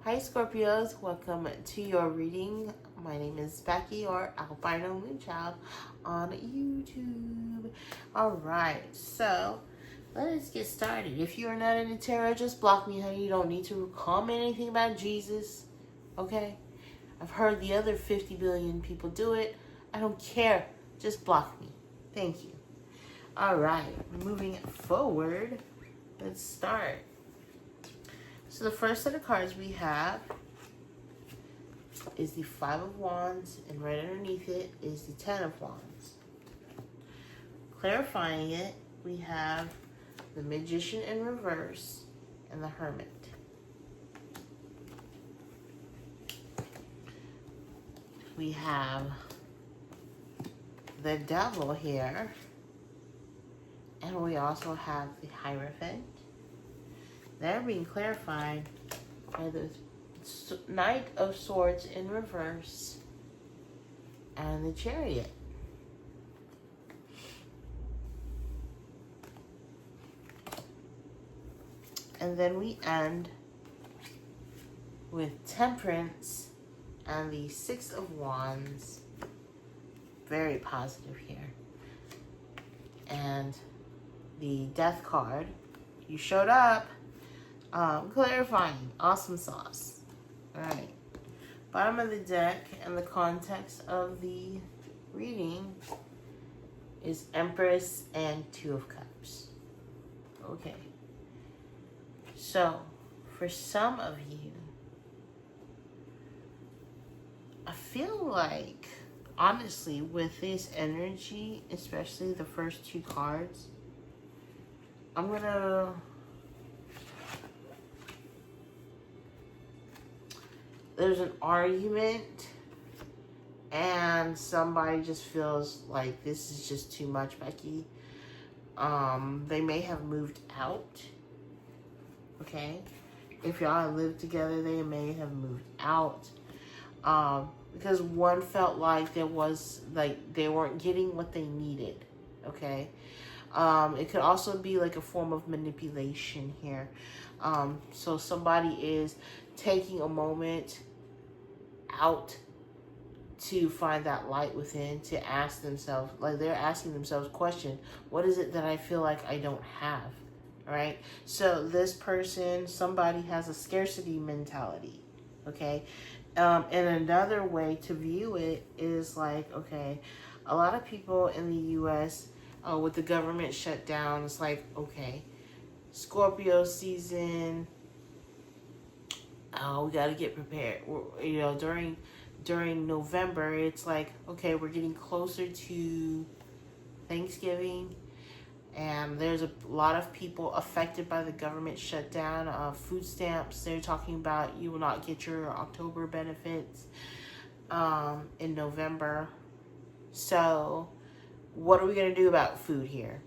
Hi Scorpios, welcome to your reading. My name is Becky, or Albino Moonchild on YouTube. Alright, so let us get started. If you are not into tarot, just block me, honey. You don't need to comment anything about Jesus, okay? I've heard the other 50 billion people do it. I don't care. Just block me. Thank you. Alright, moving forward, let's start. So the first set of cards we have is the Five of Wands, and right underneath it is the Ten of Wands. Clarifying it, we have the Magician in reverse and the Hermit. We have the Devil here, and we also have the Hierophant. They're being clarified by the Knight of Swords in reverse and the Chariot. And then we end with Temperance and the Six of Wands. Very positive here. And the Death card. You showed up. Clarifying. Awesome sauce. Alright. Bottom of the deck and the context of the reading is Empress and Two of Cups. Okay. So, for some of you, I feel like, honestly, with this energy, especially the first two cards, I'm gonna... There's an argument and somebody just feels like this is just too much, Becky. They may have moved out. Okay? If y'all live together, they may have moved out. Because one felt like there was, like, they weren't getting what they needed. Okay? It could also be like a form of manipulation here. So somebody is taking a moment out to find that light within, to ask themselves, like they're asking themselves question, what is it that I feel like I don't have? All right. So this person, somebody has a scarcity mentality. Okay. And another way to view it is like, okay, a lot of people in the U.S. With the government shutdown, it's like, okay, Scorpio season. We got to get prepared. You know, during November, it's like, okay, we're getting closer to Thanksgiving, and there's a lot of people affected by the government shutdown. Food stamps, they're talking about you will not get your October benefits in November. So what are we going to do about food here?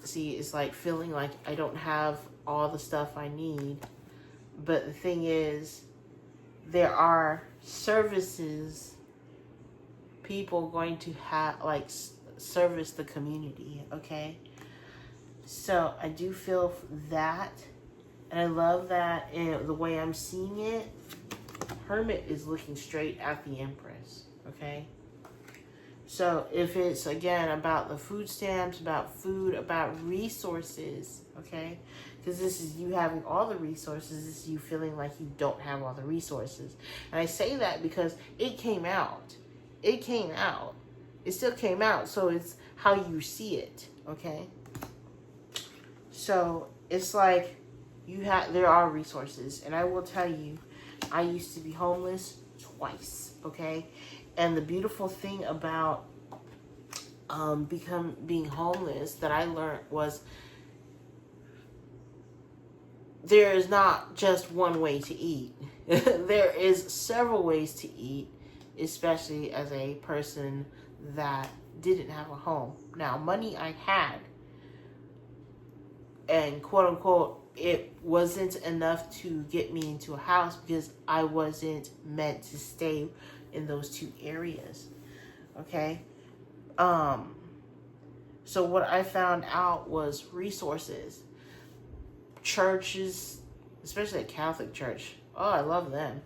See, it's like feeling like I don't have all the stuff I need. But the thing is, there are services people going to have, like, service the community, okay? So I do feel that, and I love that. And the way I'm seeing it, Hermit is looking straight at the Empress, okay? So if it's, again, about the food stamps, about food, about resources, okay? Because this is you having all the resources. This is you feeling like you don't have all the resources. And I say that because it came out. It came out. It still came out. So it's how you see it, okay? So it's like there are resources. And I will tell you, I used to be homeless twice, okay? And the beautiful thing about being homeless that I learned was there is not just one way to eat. There is several ways to eat, especially as a person that didn't have a home. Now, money I had, and quote unquote, it wasn't enough to get me into a house because I wasn't meant to stay in those two areas. Okay? So what I found out was resources. Churches especially at Catholic Church. Oh, I love them.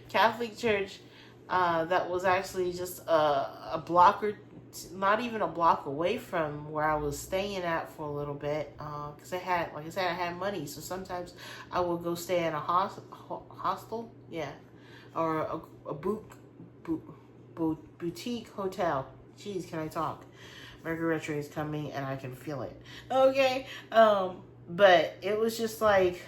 Catholic Church, that was actually just a block or not even a block away from where I was staying at for a little bit. Because I had, like I said, I had money. So sometimes I would go stay in a hostel. Yeah. Or a boutique hotel. Jeez, can I talk? Mercury retro is coming and I can feel it. Okay. But it was just like,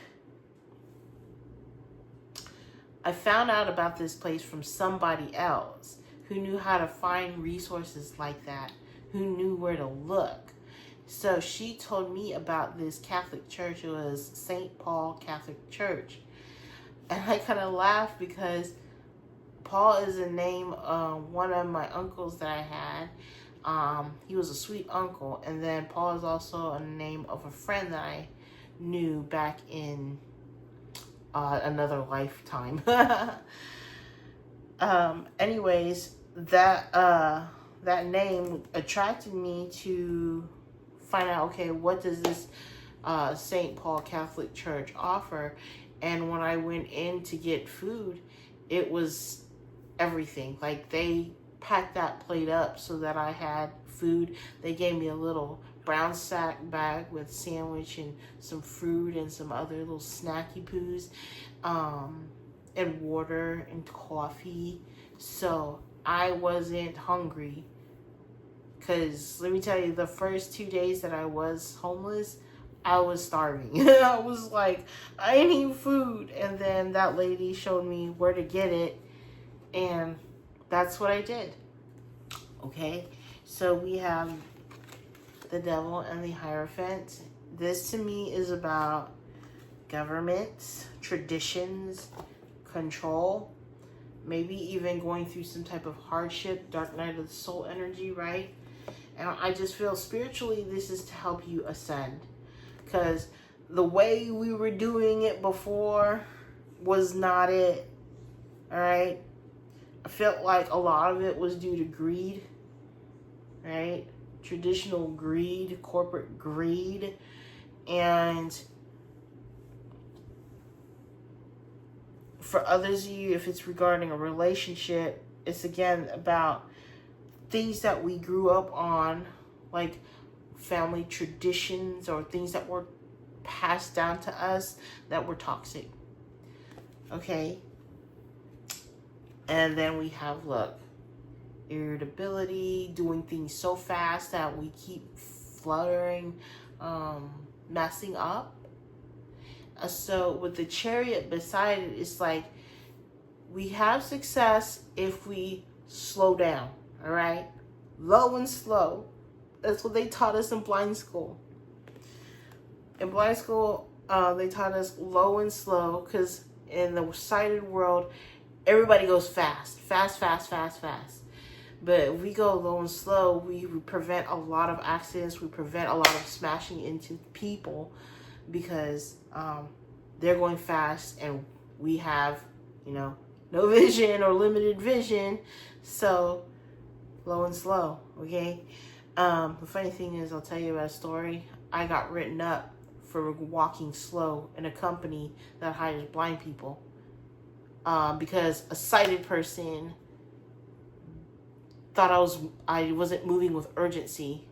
I found out about this place from somebody else who knew how to find resources like that, who knew where to look. So she told me about this Catholic church. It was St. Paul Catholic Church. And I kind of laughed because Paul is a name of one of my uncles that I had. He was a sweet uncle. And then Paul is also a name of a friend that I knew back in another lifetime. Anyways, that name attracted me to find out, okay, what does this St. Paul Catholic Church offer? And when I went in to get food, it was everything. Like, they packed that plate up so that I had food. They gave me a little brown sack bag with sandwich and some fruit and some other little snacky poos, and water and coffee. So I wasn't hungry, because let me tell you, the first 2 days that I was homeless, I was starving. I was like, I need food. And then that lady showed me where to get it, and that's what I did. Okay, so we have the Devil and the Hierophant. This to me is about governments, traditions, control, maybe even going through some type of hardship, dark night of the soul energy, right? And I just feel spiritually this is to help you ascend, because the way we were doing it before was not it. All right, I felt like a lot of it was due to greed, right? Traditional greed, corporate greed. And for others of you, if it's regarding a relationship, it's again about things that we grew up on, like family traditions or things that were passed down to us that were toxic. Okay. And then we have, look, irritability, doing things so fast that we keep fluttering, messing up. So with the Chariot beside it, it's like we have success if we slow down, all right? Low and slow. That's what they taught us in blind school. In blind school, they taught us low and slow, because in the sighted world, everybody goes fast. But if we go low and slow, we prevent a lot of accidents. We prevent a lot of smashing into people, because they're going fast and we have, no vision or limited vision. So low and slow, okay? The funny thing is, I'll tell you about a story. I got written up for walking slow in a company that hires blind people, because a sighted person thought I wasn't moving with urgency.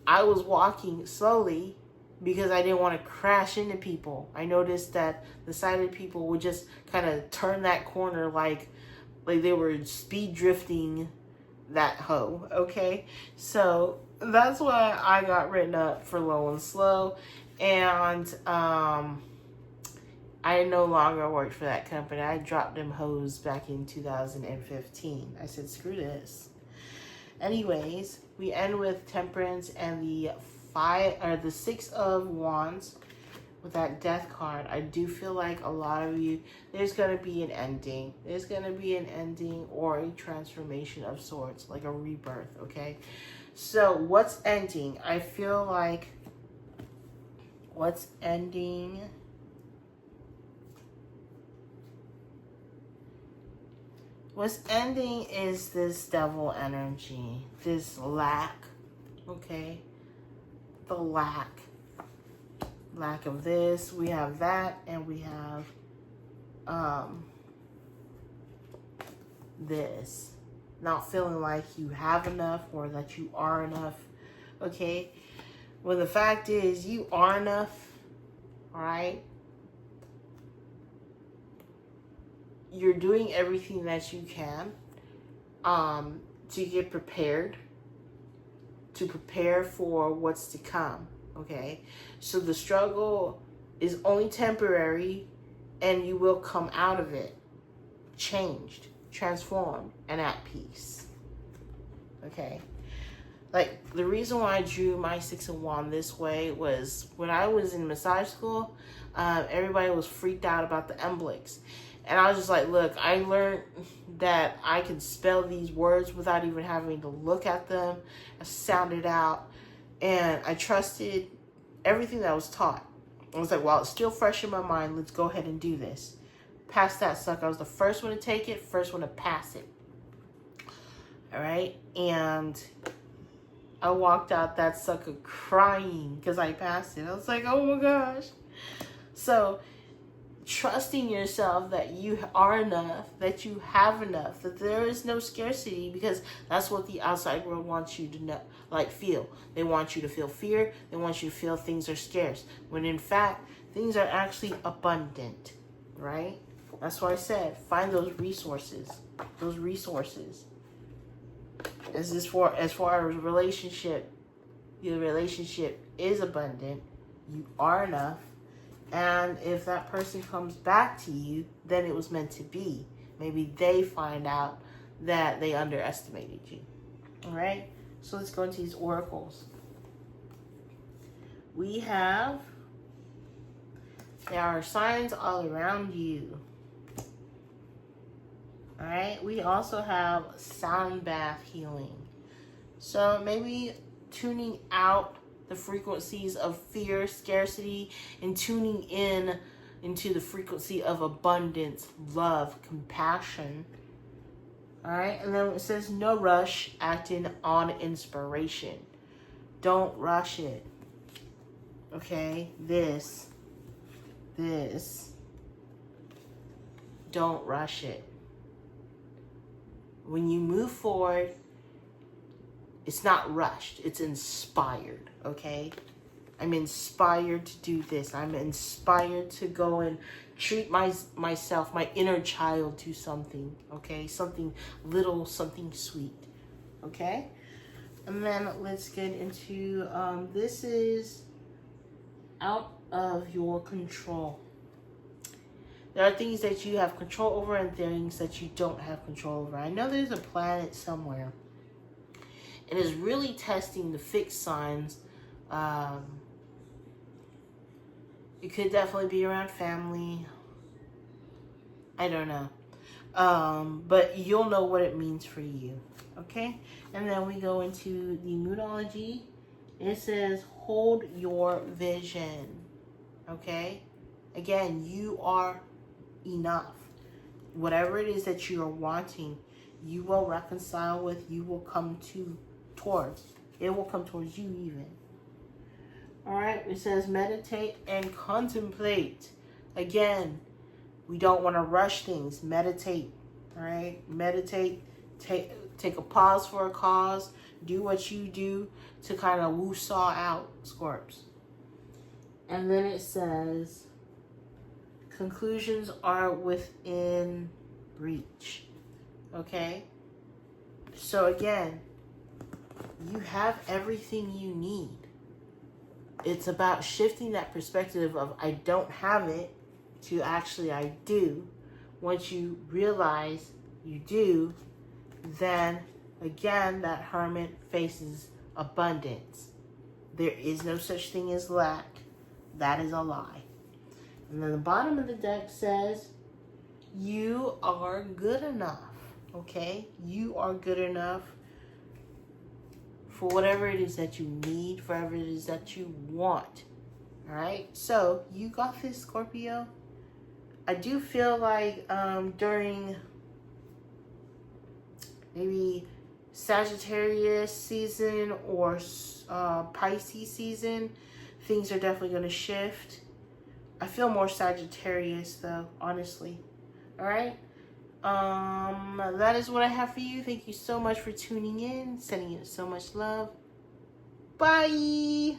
I was walking slowly because I didn't want to crash into people. I noticed that the sighted people would just kind of turn that corner like they were speed drifting that hoe, okay? So that's why I got written up for low and slow. And I no longer worked for that company. I dropped them hoes back in 2015. I said, screw this. Anyways, we end with Temperance and the Six of Wands with that Death card. I do feel like a lot of you, there's going to be an ending. There's going to be an ending or a transformation of sorts, like a rebirth, okay? So what's ending? I feel like what's ending... What's ending is this Devil energy, this lack, okay? The lack. lack of this, we have that, and we have this. Not feeling like you have enough or that you are enough. Okay? Well, the fact is, you are enough. Alright? You're doing everything that you can to get prepared. To prepare for what's to come. Okay? So the struggle is only temporary, and you will come out of it changed, transformed, and at peace. Okay? Like, the reason why I drew my 6 of Wands this way was when I was in massage school, everybody was freaked out about the emblems. And I was just like, look, I learned that I could spell these words without even having to look at them. I sounded out, and I trusted everything that I was taught. I was like, well, it's still fresh in my mind. Let's go ahead and do this. Pass that sucker. I was the first one to take it, first one to pass it. All right? And I walked out that sucker crying because I passed it. I was like, oh my gosh. So, trusting yourself that you are enough, that you have enough, that there is no scarcity, because that's what the outside world wants you to know, like feel. They want you to feel fear. They want you to feel things are scarce, when in fact, things are actually abundant, right? That's why I said, find those resources. Those resources. As far as relationship, the relationship is abundant. You are enough. And if that person comes back to you, then it was meant to be. Maybe they find out that they underestimated you. All right? So let's go into these oracles. We have, there are signs all around you. All right? We also have sound bath healing. So maybe tuning out the frequencies of fear, scarcity, and tuning in into the frequency of abundance, love, compassion. All right, and then it says no rush, acting on inspiration. Don't rush it. Okay, this. Don't rush it. When you move forward, it's not rushed. It's inspired, okay? I'm inspired to do this. I'm inspired to go and treat myself, my inner child, to something, okay? Something little, something sweet, okay? And then let's get into, this is out of your control. There are things that you have control over and things that you don't have control over. I know there's a planet somewhere. It is really testing the fixed signs. It could definitely be around family. I don't know. But you'll know what it means for you. Okay? And then we go into the Moonology. It says, hold your vision. Okay? Again, you are enough. Whatever it is that you are wanting, you will reconcile with, you will come towards. It will come towards you even. Alright, it says meditate and contemplate. Again, we don't want to rush things. Meditate. Alright? Meditate. Take a pause for a cause. Do what you do to kind of woo-saw out, Scorps. And then it says conclusions are within reach. Okay? So again, you have everything you need. It's about shifting that perspective of I don't have it to actually I do. Once you realize you do, then again that hermit faces abundance. There is no such thing as lack. That is a lie. And then the bottom of the deck says you are good enough. Okay? You are good enough for whatever it is that you need, for whatever it is that you want. Alright? So, you got this, Scorpio. I do feel like during maybe Sagittarius season or Pisces season, things are definitely going to shift. I feel more Sagittarius though, honestly. All right. That is what I have for you. Thank you so much for tuning in. Sending you so much love. Bye.